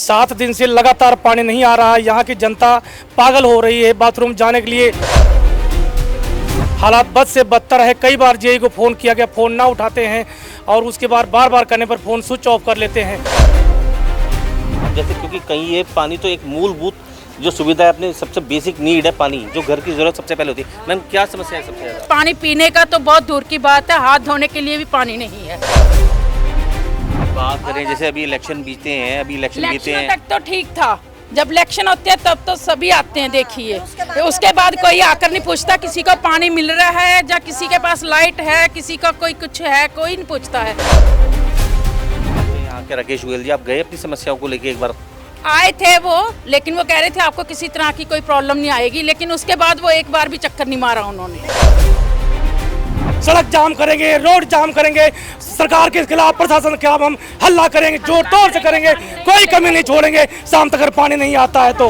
7 दिन से लगातार पानी नहीं आ रहा है। यहाँ की जनता पागल हो रही है बाथरूम जाने के लिए। हालात बद से बदतर है। कई बार जेई को फ़ोन किया गया, फ़ोन ना उठाते हैं और उसके बाद बार बार करने पर फ़ोन स्विच ऑफ कर लेते हैं। जैसे क्योंकि कहीं ये पानी तो एक मूलभूत जो सुविधा है, अपनी सबसे बेसिक नीड है पानी, जो घर की जरूरत सबसे पहले होती है। मैम क्या समस्या है सबसे ज़्यादा? पानी पीने का तो बहुत दूर की बात है, हाथ धोने के लिए भी पानी नहीं है। बात करें जैसे अभी इलेक्शन बीते हैं, इलेक्शन तक तो ठीक था, जब इलेक्शन होते हैं तब तो सभी आते हैं देखिए। उसके बाद कोई आकर नहीं पूछता किसी को पानी मिल रहा है या किसी के पास लाइट है, किसी का कोई कुछ है, कोई नहीं पूछता है। यहाँ के राकेश गोयल जी, आप गए अपनी समस्याओं को लेके? एक बार आए थे वो, लेकिन वो कह रहे थे आपको किसी तरह की कोई प्रॉब्लम नहीं आएगी, लेकिन उसके बाद वो एक बार भी चक्कर नहीं मारा उन्होंने। सड़क जाम करेंगे, रोड जाम करेंगे, सरकार के खिलाफ, प्रशासन के खिलाफ हम हल्ला करेंगे, जोर तोड़ से करेंगे, कोई कमी नहीं छोड़ेंगे शाम तक अगर पानी नहीं आता है तो।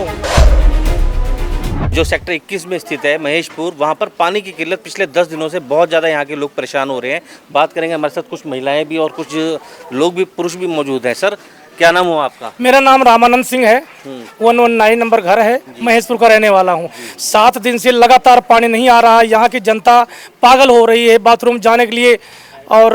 जो सेक्टर 21 में स्थित है महेशपुर, वहाँ पर पानी की किल्लत पिछले 10 दिनों से बहुत ज़्यादा यहाँ के लोग परेशान हो रहे हैं। बात करेंगे, हमारे साथ कुछ महिलाएं भी और कुछ लोग भी, पुरुष भी मौजूद हैं। सर क्या नाम हुआ आपका? मेरा नाम रामानंद सिंह है, 119 नंबर घर है, महेशपुर का रहने वाला हूँ। 7 दिन से लगातार पानी नहीं आ रहा है। यहाँ की जनता पागल हो रही है बाथरूम जाने के लिए और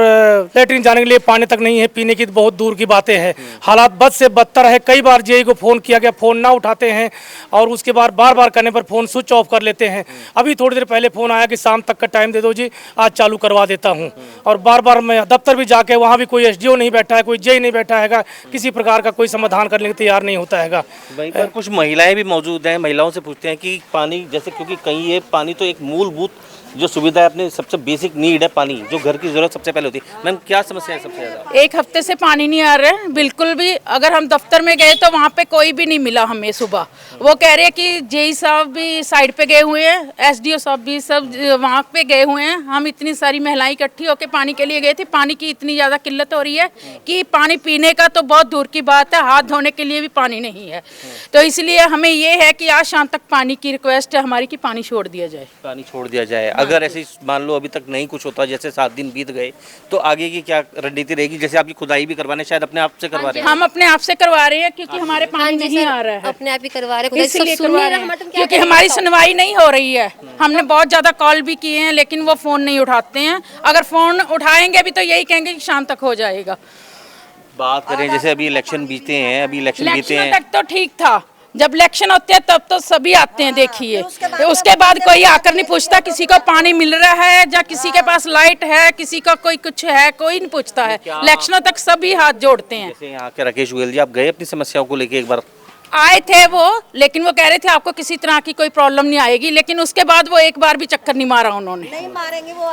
लेटरिन जाने के लिए पानी तक नहीं है, पीने की तो बहुत दूर की बातें हैं। हालात बद से बदतर है। कई बार जेई को फ़ोन किया गया, फ़ोन ना उठाते हैं और उसके बाद बार बार करने पर फ़ोन स्विच ऑफ कर लेते हैं। अभी थोड़ी देर पहले फ़ोन आया कि शाम तक का टाइम दे दो जी, आज चालू करवा देता हूं। और बार बार मैं दफ्तर भी जाके, वहां भी कोई एसडीओ नहीं बैठा है, कोई जेई नहीं बैठा है, किसी प्रकार का कोई समाधान करने को तैयार नहीं होता है। वहीं पर कुछ महिलाएं भी मौजूद हैं। महिलाओं से पूछते हैं कि पानी, जैसे क्योंकि कहीं ये पानी तो एक मूलभूत जो सुविधा है, अपनी सबसे बेसिक नीड है पानी, जो घर की जरूरत सबसे पहले होती है। मैम क्या समस्या है सबसे ज़्यादा? एक हफ्ते से पानी नहीं आ रहा है बिल्कुल भी। अगर हम दफ्तर में गए तो वहाँ पे कोई भी नहीं मिला हमें सुबह। वो कह रहे हैं कि जेई साहब भी साइड पे गए हुए हैं, एसडीओ साहब भी सब वहाँ पे गए हुए हैं। हम इतनी सारी महिलाएं इकट्ठी होकर पानी के लिए गए थे। पानी की इतनी ज़्यादा किल्लत हो रही है कि पानी पीने का तो बहुत दूर की बात है, हाथ धोने के लिए भी पानी नहीं है। तो इसलिए हमें ये है कि आज शाम तक पानी की रिक्वेस्ट है हमारी कि पानी छोड़ दिया जाए। पानी छोड़ दिया जाए। अगर ऐसे मान लो अभी तक नहीं कुछ होता, जैसे 7 दिन बीत गए, तो आगे की क्या रणनीति रहेगी? जैसे आपकी खुदाई भी करवाने, शायद अपने आप से करवा रहे हैं? हम अपने आप से करवा रहे हैं क्योंकि हमारे पानी नहीं आ रहा है। अपने आप ही करवा रहे हैं, इसलिए करवा रहे हैं क्योंकि हमारी सुनवाई नहीं हो रही है। हमने बहुत ज्यादा कॉल भी किए हैं लेकिन वो फोन नहीं उठाते हैं। अगर फोन उठाएंगे भी तो यही कहेंगे कि शाम तक हो जाएगा। बात करें जैसे अभी इलेक्शन बीते हैं, इलेक्शन तक तो ठीक था, जब इलेक्शन होते हैं तब तो सभी आते हैं देखिए। उसके बाद कोई आकर नहीं पूछता किसी को पानी मिल रहा है या किसी के पास लाइट है, किसी का कोई कुछ है, कोई नहीं पूछता है। इलेक्शनों तक सभी हाथ जोड़ते हैं। जैसे यहाँ के राकेश गोयल जी, आप गए अपनी समस्याओं को लेके? एक बार आए थे वो, लेकिन वो कह रहे थे आपको किसी तरह की कोई प्रॉब्लम नहीं आएगी, लेकिन उसके बाद वो एक बार भी चक्कर नहीं मारा उन्होंने। नहीं मारेंगे, वो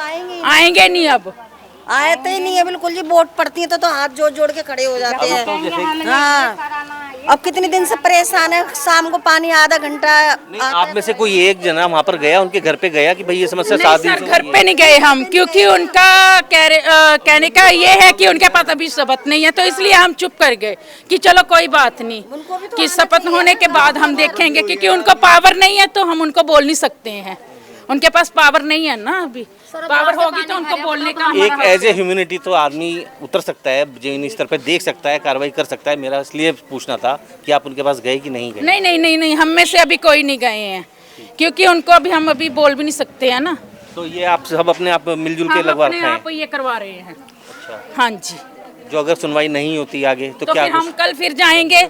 आएंगे नहीं, अब आते ही नहीं है बिल्कुल जी। वोट पड़ती है तो हाथ जोड़ जोड़ के खड़े हो जाते हैं। हाँ, अब कितने दिन से परेशान है। शाम को पानी आधा घंटा। आप में से कोई एक जना वहाँ पर गया, उनके घर पे गया कि भाई ये समस्या 7 दिन से? घर पे नहीं गए हम, क्योंकि उनका कहने का ये है कि उनके पास अभी शपथ नहीं है, तो इसलिए हम चुप कर गए कि चलो कोई बात नहीं, कि शपथ होने के बाद हम देखेंगे। क्योंकि उनको पावर नहीं है तो हम उनको बोल नहीं सकते हैं। उनके पास पावर नहीं है ना, अभी पावर होगी तो उनको बोलने का। एक एज ए ह्यूमैनिटी तो आदमी उतर सकता है, जमीनी स्तर पर देख सकता है, कार्रवाई कर सकता है। मेरा इसलिए पूछना था कि आप उनके पास गए कि नहीं गए? नहीं, हम में से अभी कोई नहीं गए हैं, क्योंकि उनको अभी हम अभी बोल भी नहीं सकते हैं ना। तो ये आप सब अपने आप मिलजुल के लगवा रहे हैं? आप ये करवा रहे हैं। अच्छा। हाँ जी। जो अगर सुनवाई नहीं होती आगे तो क्या? फिर हम कल फिर जाएंगे,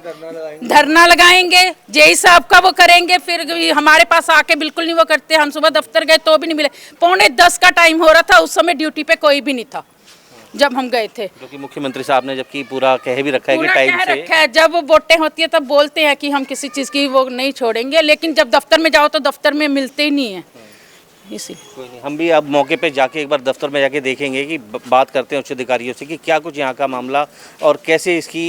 धरना लगाएंगे, जेई साहब का वो करेंगे। फिर हमारे पास आके बिल्कुल नहीं वो करते। हम सुबह दफ्तर गए तो भी नहीं मिले। 9:45 का टाइम हो रहा था, उस समय ड्यूटी पे कोई भी नहीं था जब हम गए थे। जो कि मुख्यमंत्री साहब ने जबकि पूरा कह भी रखा है कि टाइम से रखा है, जब वोटें होती है तब बोलते हैं कि हम किसी चीज़ की वो नहीं छोड़ेंगे, लेकिन जब दफ्तर में जाओ तो दफ्तर में मिलते ही नहीं है। कोई नहीं, हम भी अब मौके पे जाके एक बार दफ्तर में जाके देखेंगे कि बात करते हैं उच्च अधिकारियों से कि क्या कुछ यहाँ का मामला और कैसे इसकी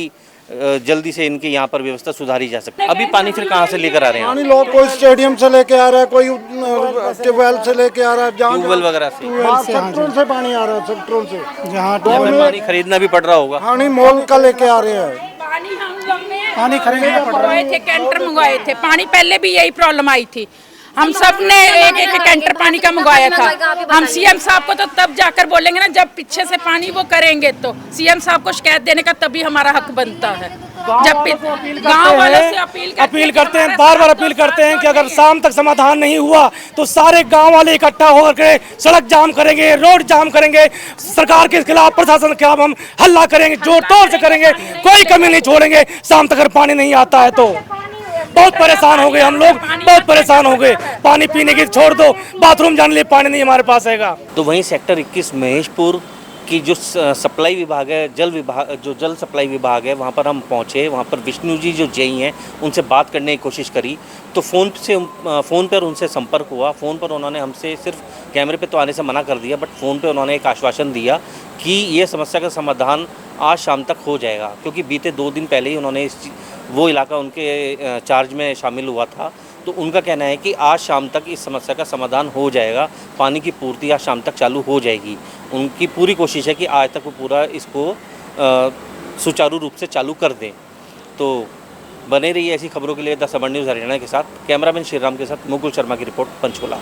जल्दी से इनके यहाँ पर व्यवस्था सुधारी जा सकती है। अभी पानी फिर कहाँ से लेकर आ रहे हैं? पानी लोग कोई स्टेडियम से लेके आ रहा है, कोई ट्यूबवेल से लेके आ रहा है, ट्यूबवेल वगैरह से, सेक्टरों से पानी आ रहा है, सेक्टरों से जहाँ पानी खरीदना भी पड़ रहा होगा। पानी मोल का लेके आ रहे हैं। पानी खरीदना पड़ रहा है। कैंटर मंगवाए थे, पानी पहले भी यही प्रॉब्लम आई थी। हम सब ने एक एक कैंटर पानी का मंगवाया था। हम सीएम साहब को तो तब जाकर बोलेंगे ना जब पीछे से पानी वो करेंगे, तो सीएम साहब को शिकायत देने का तभी हमारा हक बनता है। गांव वालों से अपील करते हैं, बार बार अपील करते हैं कि अगर शाम तक समाधान नहीं हुआ तो सारे गांव वाले इकट्ठा होकर सड़क जाम करेंगे, रोड जाम करेंगे, सरकार के खिलाफ, प्रशासन के खिलाफ हम हल्ला करेंगे, जोर तोड़ से करेंगे, कोई कमी नहीं छोड़ेंगे शाम तक अगर पानी नहीं आता है तो। बहुत परेशान हो गए हम लोग, बहुत परेशान हो गए, पानी पीने की छोड़ दो, बाथरूम जाने के लिए पानी नहीं हमारे पास हैगा। तो वहीं सेक्टर 21 महेशपुर की जो सप्लाई विभाग है, जो जल सप्लाई विभाग है, वहाँ पर हम पहुँचे। वहाँ पर विष्णु जी जो जेई हैं उनसे बात करने की कोशिश करी तो फ़ोन पर उनसे संपर्क हुआ। फ़ोन पर उन्होंने हमसे सिर्फ कैमरे पे तो आने से मना कर दिया, बट फ़ोन पे उन्होंने एक आश्वासन दिया कि ये समस्या का समाधान आज शाम तक हो जाएगा, क्योंकि बीते 2 दिन पहले ही उन्होंने वो इलाका उनके चार्ज में शामिल हुआ था। तो उनका कहना है कि आज शाम तक इस समस्या का समाधान हो जाएगा, पानी की पूर्ति आज शाम तक चालू हो जाएगी। उनकी पूरी कोशिश है कि आज तक वो पूरा इसको सुचारू रूप से चालू कर दें। तो बने रहिए ऐसी खबरों के लिए द समर न्यूज़ हरियाणा के साथ। कैमरामैन श्रीराम के साथ मुकुल शर्मा की रिपोर्ट, पंचकुला।